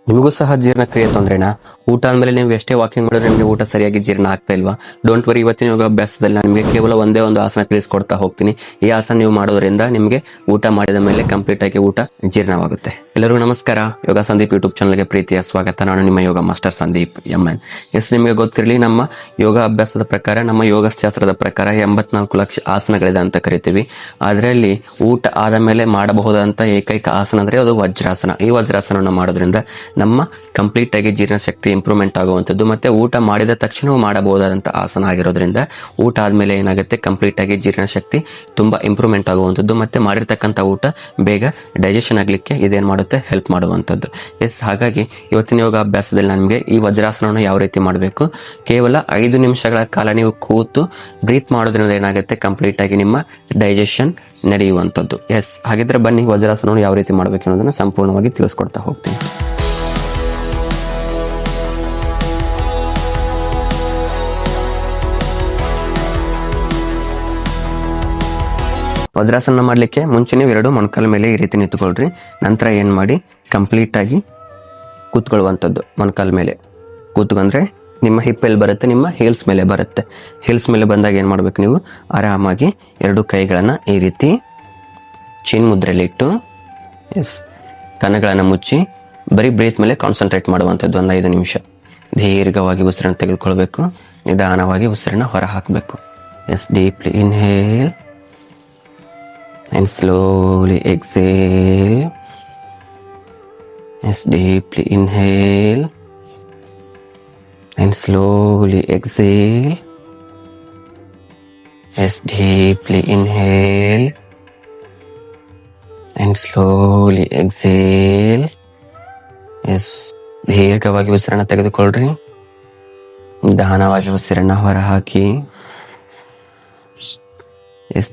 ನಿಮಗೂ ಸಹ ಜೀರ್ಣಕ್ರಿಯೆ ತೊಂದ್ರೆನಾ? ಊಟ ಆದ್ಮೇಲೆ ನೀವು ಎಷ್ಟೇ ವಾಕಿಂಗ್ ಮಾಡಿದ್ರೆ ನಿಮಗೆ ಊಟ ಸರಿಯಾಗಿ ಜೀರ್ಣ ಆಗ್ತಾ ಇಲ್ವಾ? ಡೋಂಟ್ ವರಿ, ಇವತ್ತಿನ ಯೋಗ ಅಭ್ಯಾಸದಲ್ಲಿ ನಾನು ನಿಮಗೆ ಕೇವಲ ಒಂದೇ ಒಂದು ಆಸನ ತಿಳಿಸ್ಕೊಡ್ತಾ ಹೋಗ್ತೀನಿ. ಈ ಆಸನ ನೀವು ಮಾಡೋದ್ರಿಂದ ನಿಮಗೆ ಊಟ ಮಾಡಿದ ಮೇಲೆ ಕಂಪ್ಲೀಟ್ ಆಗಿ ಊಟ ಜೀರ್ಣವಾಗುತ್ತೆ. ಎಲ್ಲರಿಗೂ ನಮಸ್ಕಾರ. ಯೋಗ ಸಂದೀಪ್ ಯೂಟ್ಯೂಬ್ ಚಾನಲ್ಗೆ ಪ್ರೀತಿಯ ಸ್ವಾಗತ. ನಾನು ನಿಮ್ಮ ಯೋಗ ಮಾಸ್ಟರ್ ಸಂದೀಪ್ MN. ನಿಮಗೆ ಗೊತ್ತಿರಲಿ, ನಮ್ಮ ಯೋಗ ಅಭ್ಯಾಸದ ಪ್ರಕಾರ, ನಮ್ಮ ಯೋಗ ಶಾಸ್ತ್ರದ ಪ್ರಕಾರ 84 ಲಕ್ಷ ಆಸನಗಳಿದೆ ಅಂತ ಕರಿತೀವಿ. ಅದರಲ್ಲಿ ಊಟ ಆದ ಮೇಲೆ ಮಾಡಬಹುದಂತ ಏಕೈಕ ಆಸನ ಅಂದ್ರೆ ಅದು ವಜ್ರಾಸನ. ಈ ವಜ್ರಾಸನವನ್ನು ಮಾಡೋದ್ರಿಂದ ನಮ್ಮ ಕಂಪ್ಲೀಟ್ ಆಗಿ ಜೀರ್ಣಶಕ್ತಿ ಇಂಪ್ರೂವ್ಮೆಂಟ್ ಆಗುವಂಥದ್ದು, ಮತ್ತೆ ಊಟ ಮಾಡಿದ ತಕ್ಷಣ ಮಾಡಬಹುದಾದಂಥ ಆಸನ ಆಗಿರೋದ್ರಿಂದ ಊಟ ಆದ್ಮೇಲೆ ಏನಾಗುತ್ತೆ, ಕಂಪ್ಲೀಟ್ ಆಗಿ ಜೀರ್ಣಶಕ್ತಿ ತುಂಬಾ ಇಂಪ್ರೂವ್ಮೆಂಟ್ ಆಗುವಂಥದ್ದು, ಮತ್ತೆ ಮಾಡಿರ್ತಕ್ಕಂಥ ಊಟ ಬೇಗ ಡೈಜೆಷನ್ ಆಗ್ಲಿಕ್ಕೆ ಇದೇನು ಮಾಡುತ್ತೆ, ಹೆಲ್ಪ್ ಮಾಡುವಂಥದ್ದು. ಹಾಗಾಗಿ ಇವತ್ತಿನ ಯೋಗ ಅಭ್ಯಾಸದಲ್ಲಿ ನಿಮಗೆ ಈ ವಜ್ರಾಸನವನ್ನು ಯಾವ ರೀತಿ ಮಾಡಬೇಕು, ಕೇವಲ 5 ನಿಮಿಷಗಳ ಕಾಲ ನೀವು ಕೂತು ಬ್ರೀತ್ ಮಾಡೋದ್ರಿಂದ ಏನಾಗುತ್ತೆ, ಕಂಪ್ಲೀಟ್ ಆಗಿ ನಿಮ್ಮ ಡೈಜೆಷನ್ ನಡೆಯುವಂಥದ್ದು. ಹಾಗಿದ್ರೆ ಬನ್ನಿ, ವಜ್ರಾಸನವನ್ನು ಯಾವ ರೀತಿ ಮಾಡಬೇಕು ಅನ್ನೋದನ್ನ ಸಂಪೂರ್ಣವಾಗಿ ತಿಳಿಸ್ಕೊಡ್ತಾ ಹೋಗ್ತೀನಿ. ವಜ್ರಾಸನ ಮಾಡಲಿಕ್ಕೆ ಮುಂಚೆ ನೀವು 2 ಮೊಣಕಾಲ ಮೇಲೆ ಈ ರೀತಿ ನಿಂತ್ಕೊಳ್ರಿ. ನಂತರ ಏನು ಮಾಡಿ, ಕಂಪ್ಲೀಟ್ ಆಗಿ ಕೂತ್ಕೊಳ್ಳುವಂಥದ್ದು. ಮೊಣಕಾಲ ಮೇಲೆ ಕೂತ್ಕೊಂಡ್ರೆ ನಿಮ್ಮ ಹಿಪ್ ಎಲ್ಲಿ ಬರುತ್ತೆ, ನಿಮ್ಮ ಹೀಲ್ಸ್ ಮೇಲೆ ಬರುತ್ತೆ. ಹೀಲ್ಸ್ ಮೇಲೆ ಬಂದಾಗ ಏನು ಮಾಡಬೇಕು, ನೀವು ಆರಾಮಾಗಿ 2 ಕೈಗಳನ್ನು ಈ ರೀತಿ ಚಿನ್ ಮುದ್ರೆಯಲ್ಲಿಟ್ಟು ಕಣ್ಣುಗಳನ್ನು ಮುಚ್ಚಿ ಬರೀ ಬ್ರೀತ್ ಮೇಲೆ ಕಾನ್ಸಂಟ್ರೇಟ್ ಮಾಡುವಂಥದ್ದು. ಒಂದು 5 ನಿಮಿಷ ದೀರ್ಘವಾಗಿ ಉಸಿರನ್ನು ತೆಗೆದುಕೊಳ್ಬೇಕು. ನಿಧಾನವಾಗಿ ಉಸಿರನ್ನು ಹೊರ ಹಾಕಬೇಕು. Deeply inhale and slowly exhale. Deeply inhale and slowly exhale. Deeply inhale and slowly exhale. ದೀರ್ಘವಾಗಿ ಉಸಿರನ್ನು ತೆಗೆದುಕೊಳ್ಳ್ರಿ. ನಿಧಾನವಾಗಿ ಉಸಿರನ್ನು ಹೊರ ಹಾಕಿ.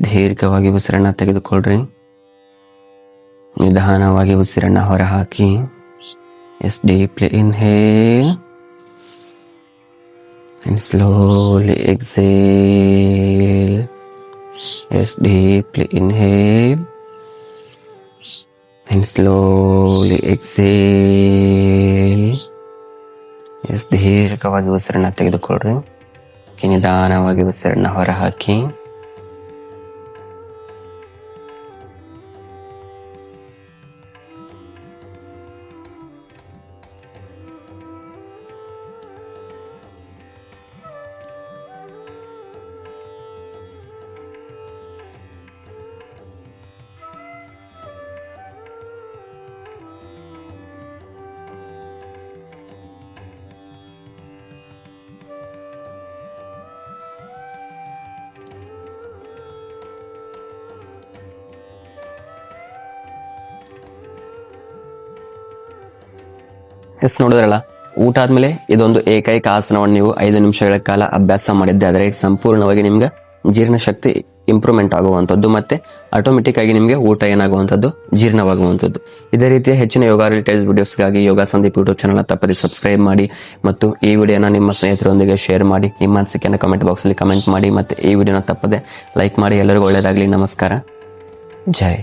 ದೀರ್ಘವಾಗಿ ಉಸಿರನ್ನು ತೆಗೆದುಕೊಳ್ಳ್ರಿ. ನಿಧಾನವಾಗಿ ಉಸಿರನ್ನು ಹೊರ ಹಾಕಿ. Deeply inhale and slowly exhale. Deeply inhale and slowly exhale. ದೀರ್ಘವಾಗಿ ಉಸಿರನ್ನು ತೆಗೆದುಕೊಳ್ಳ್ರಿ. ನಿಧಾನವಾಗಿ ಉಸಿರನ್ನು ಹೊರ ಹಾಕಿ. ನೋಡಿದ್ರಲ್ಲ, ಊಟ ಆದ್ಮೇಲೆ ಇದೊಂದು ಏಕೈಕ ಆಸನವನ್ನು ನೀವು 5 ನಿಮಿಷಗಳ ಕಾಲ ಅಭ್ಯಾಸ ಮಾಡಿದ್ದೆ ಆದರೆ ಸಂಪೂರ್ಣವಾಗಿ ನಿಮ್ಗೆ ಜೀರ್ಣಶಕ್ತಿ ಇಂಪ್ರೂವ್ಮೆಂಟ್ ಆಗುವಂಥದ್ದು, ಮತ್ತೆ ಆಟೋಮೆಟಿಕ್ ಆಗಿ ನಿಮಗೆ ಊಟ ಏನಾಗುವಂಥದ್ದು, ಜೀರ್ಣವಾಗುವಂಥದ್ದು. ಇದೇ ರೀತಿಯ ಹೆಚ್ಚಿನ ಯೋಗ ರಿಲೇಟೆಡ್ ವಿಡಿಯೋಸ್ಗಾಗಿ ಯೋಗ ಸಂದೀಪ್ ಯೂಟ್ಯೂಬ್ ಚಾನಲ್ ತಪ್ಪದೆ ಸಬ್ಸ್ಕ್ರೈಬ್ ಮಾಡಿ, ಮತ್ತು ಈ ವಿಡಿಯೋನ ನಿಮ್ಮ ಸ್ನೇಹಿತರೊಂದಿಗೆ ಶೇರ್ ಮಾಡಿ. ನಿಮ್ಮ ಅನಿಸಿಕೆಯನ್ನು ಕಮೆಂಟ್ ಬಾಕ್ಸಲ್ಲಿ ಕಮೆಂಟ್ ಮಾಡಿ, ಮತ್ತೆ ಈ ವಿಡಿಯೋನ ತಪ್ಪದೆ ಲೈಕ್ ಮಾಡಿ. ಎಲ್ಲರಿಗೂ ಒಳ್ಳೆಯದಾಗಲಿ. ನಮಸ್ಕಾರ. ಜೈ.